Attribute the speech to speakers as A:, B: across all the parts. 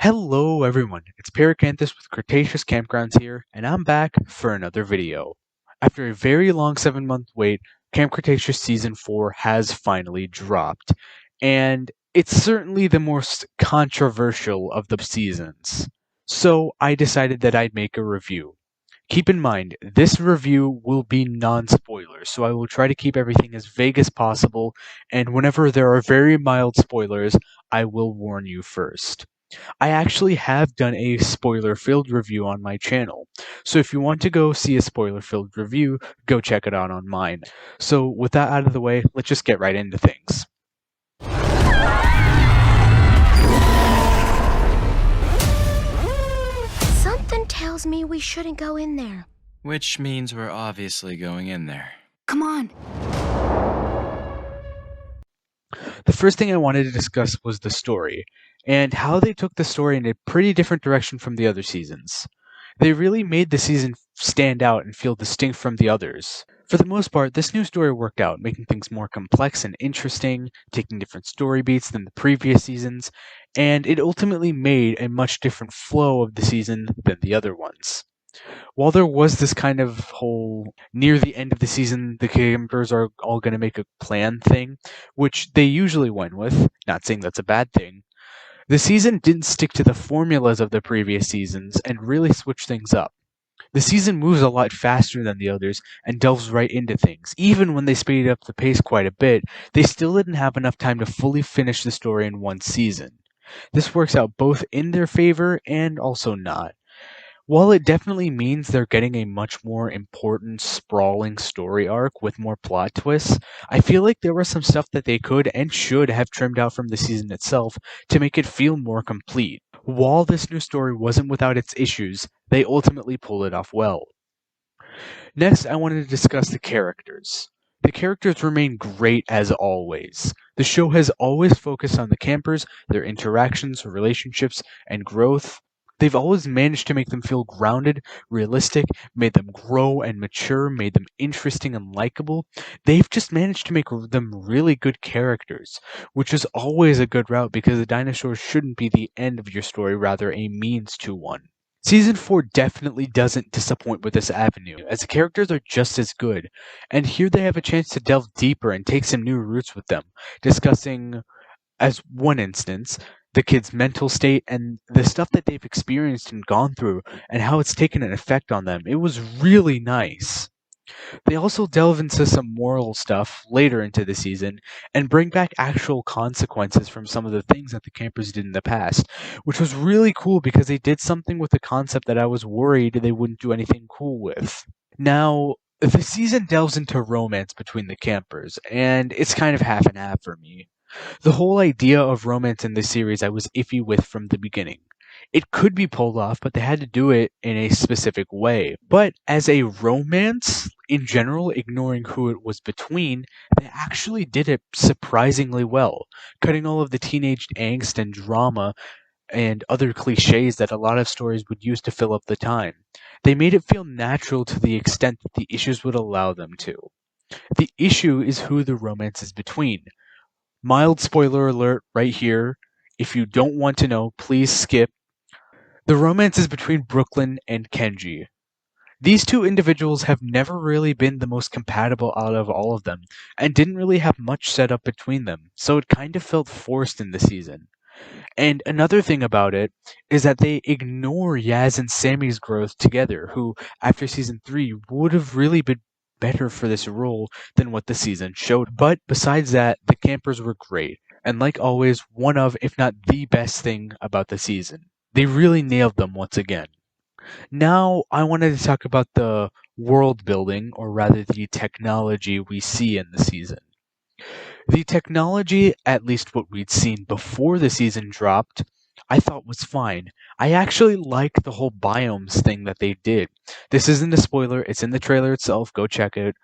A: Hello everyone, it's Paracanthus with Cretaceous CampGrounds here, and I'm back for another video. After a very long 7-month wait, Camp Cretaceous Season 4 has finally dropped, and it's certainly the most controversial of the seasons. So I decided that I'd make a review. Keep in mind, this review will be non-spoilers, so I will try to keep everything as vague as possible, and whenever there are very mild spoilers, I will warn you first. I actually have done a spoiler-filled review on my channel, so if you want to go see a spoiler-filled review, go check it out on mine. So with that out of the way, let's just get right into things.
B: Something tells me we shouldn't go in there.
C: Which means we're obviously going in there.
B: Come on.
A: The first thing I wanted to discuss was the story, and how they took the story in a pretty different direction from the other seasons. They really made the season stand out and feel distinct from the others. For the most part, this new story worked out, making things more complex and interesting, taking different story beats than the previous seasons, and it ultimately made a much different flow of the season than the other ones. While there was this kind of whole near the end of the season, the campers are all going to make a plan thing, which they usually went with, not saying that's a bad thing, the season didn't stick to the formulas of the previous seasons and really switch things up. The season moves a lot faster than the others and delves right into things. Even when they speeded up the pace quite a bit, they still didn't have enough time to fully finish the story in one season. This works out both in their favor and also not. While it definitely means they're getting a much more important, sprawling story arc with more plot twists, I feel like there was some stuff that they could and should have trimmed out from the season itself to make it feel more complete. While this new story wasn't without its issues, they ultimately pulled it off well. Next, I wanted to discuss the characters. The characters remain great as always. The show has always focused on the campers, their interactions, relationships, and growth. They've always managed to make them feel grounded, realistic, made them grow and mature, made them interesting and likable. They've just managed to make them really good characters, which is always a good route because the dinosaurs shouldn't be the end of your story, rather a means to one. Season 4 definitely doesn't disappoint with this avenue, as the characters are just as good, and here they have a chance to delve deeper and take some new routes with them, discussing, as one instance, the kids' mental state and the stuff that they've experienced and gone through and how it's taken an effect on them. It was really nice. They also delve into some moral stuff later into the season and bring back actual consequences from some of the things that the campers did in the past, which was really cool because they did something with the concept that I was worried they wouldn't do anything cool with. Now, the season delves into romance between the campers, and it's kind of half and half for me. The whole idea of romance in this series I was iffy with from the beginning. It could be pulled off, but they had to do it in a specific way. But as a romance, in general, ignoring who it was between, they actually did it surprisingly well, cutting all of the teenage angst and drama and other cliches that a lot of stories would use to fill up the time. They made it feel natural to the extent that the issues would allow them to. The issue is who the romance is between. Mild spoiler alert right here. If you don't want to know, please skip. The romance is between Brooklyn and Kenji. These two individuals have never really been the most compatible out of all of them, and didn't really have much set up between them, so it kind of felt forced in the season. And another thing about it is that they ignore Yaz and Sammy's growth together, who, after season 3, would have really been better for this role than what the season showed. But besides that, the campers were great, and like always, one of, if not the best thing about the season. They really nailed them once again. Now, I wanted to talk about the world building, or rather the technology we see in the season. The technology, at least what we'd seen before the season dropped, I thought was fine. I actually like the whole biomes thing that they did. This isn't a spoiler, it's in the trailer itself, go check it.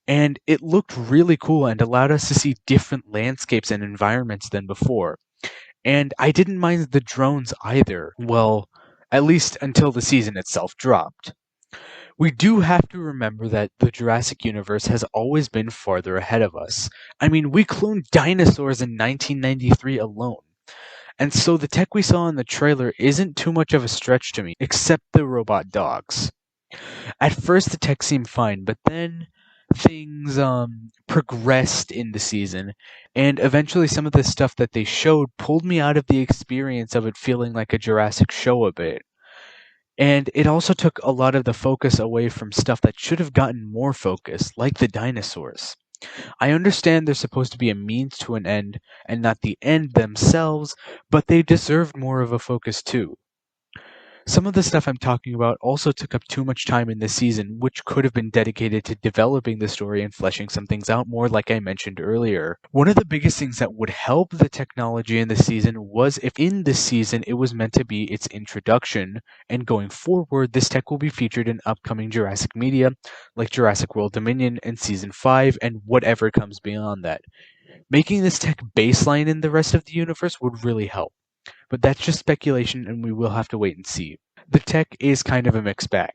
A: And it looked really cool and allowed us to see different landscapes and environments than before. And I didn't mind the drones either, well, at least until the season itself dropped. We do have to remember that the Jurassic universe has always been farther ahead of us. I mean, we cloned dinosaurs in 1993 alone. And so the tech we saw in the trailer isn't too much of a stretch to me, except the robot dogs. At first the tech seemed fine, but then things progressed in the season, and eventually some of the stuff that they showed pulled me out of the experience of it feeling like a Jurassic show a bit. And it also took a lot of the focus away from stuff that should have gotten more focus, like the dinosaurs. I understand they're supposed to be a means to an end and not the end themselves, but they deserved more of a focus too. Some of the stuff I'm talking about also took up too much time in this season, which could have been dedicated to developing the story and fleshing some things out more, like I mentioned earlier. One of the biggest things that would help the technology in the season was if in this season it was meant to be its introduction, and going forward, this tech will be featured in upcoming Jurassic media, like Jurassic World Dominion and Season 5, and whatever comes beyond that. Making this tech baseline in the rest of the universe would really help. But that's just speculation, and we will have to wait and see. The tech is kind of a mixed bag.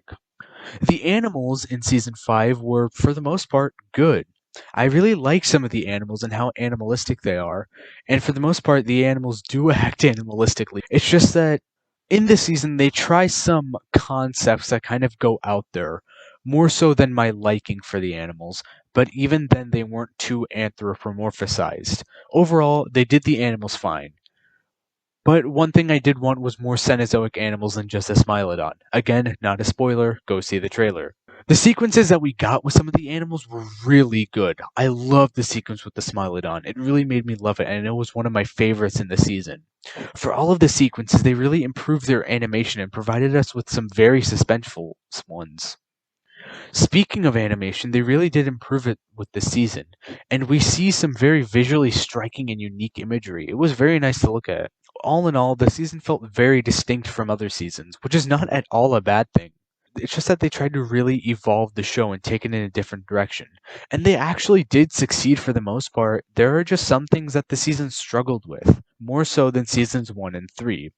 A: The animals in Season 5 were, for the most part, good. I really like some of the animals and how animalistic they are, and for the most part, the animals do act animalistically. It's just that in this season, they try some concepts that kind of go out there, more so than my liking for the animals, but even then, they weren't too anthropomorphized. Overall, they did the animals fine. But one thing I did want was more Cenozoic animals than just a Smilodon. Again, not a spoiler, go see the trailer. The sequences that we got with some of the animals were really good. I loved the sequence with the Smilodon. It really made me love it, and it was one of my favorites in the season. For all of the sequences, they really improved their animation and provided us with some very suspenseful ones. Speaking of animation, they really did improve it with this season, and we see some very visually striking and unique imagery. It was very nice to look at. All in all, the season felt very distinct from other seasons, which is not at all a bad thing. It's just that they tried to really evolve the show and take it in a different direction. And they actually did succeed for the most part. There are just some things that the season struggled with, more so than seasons 1 and 3.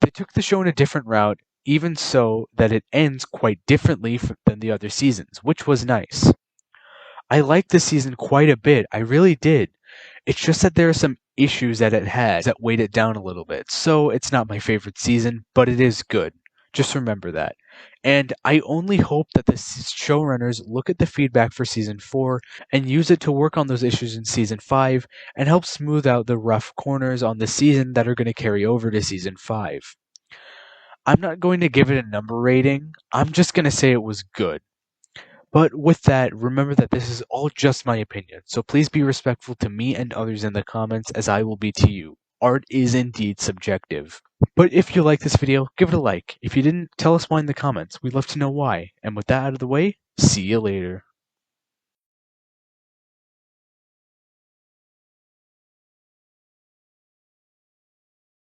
A: They took the show in a different route, even so that it ends quite differently than the other seasons, which was nice. I liked this season quite a bit, I really did. It's just that there are some issues that it has that weighed it down a little bit, so it's not my favorite season, but it is good. Just remember that. And I only hope that the showrunners look at the feedback for Season 4 and use it to work on those issues in Season 5 and help smooth out the rough corners on the season that are going to carry over to Season 5. I'm not going to give it a number rating, I'm just going to say it was good. But with that, remember that this is all just my opinion, so please be respectful to me and others in the comments as I will be to you. Art is indeed subjective. But if you like this video, give it a like. If you didn't, tell us why in the comments. We'd love to know why. And with that out of the way, see you later.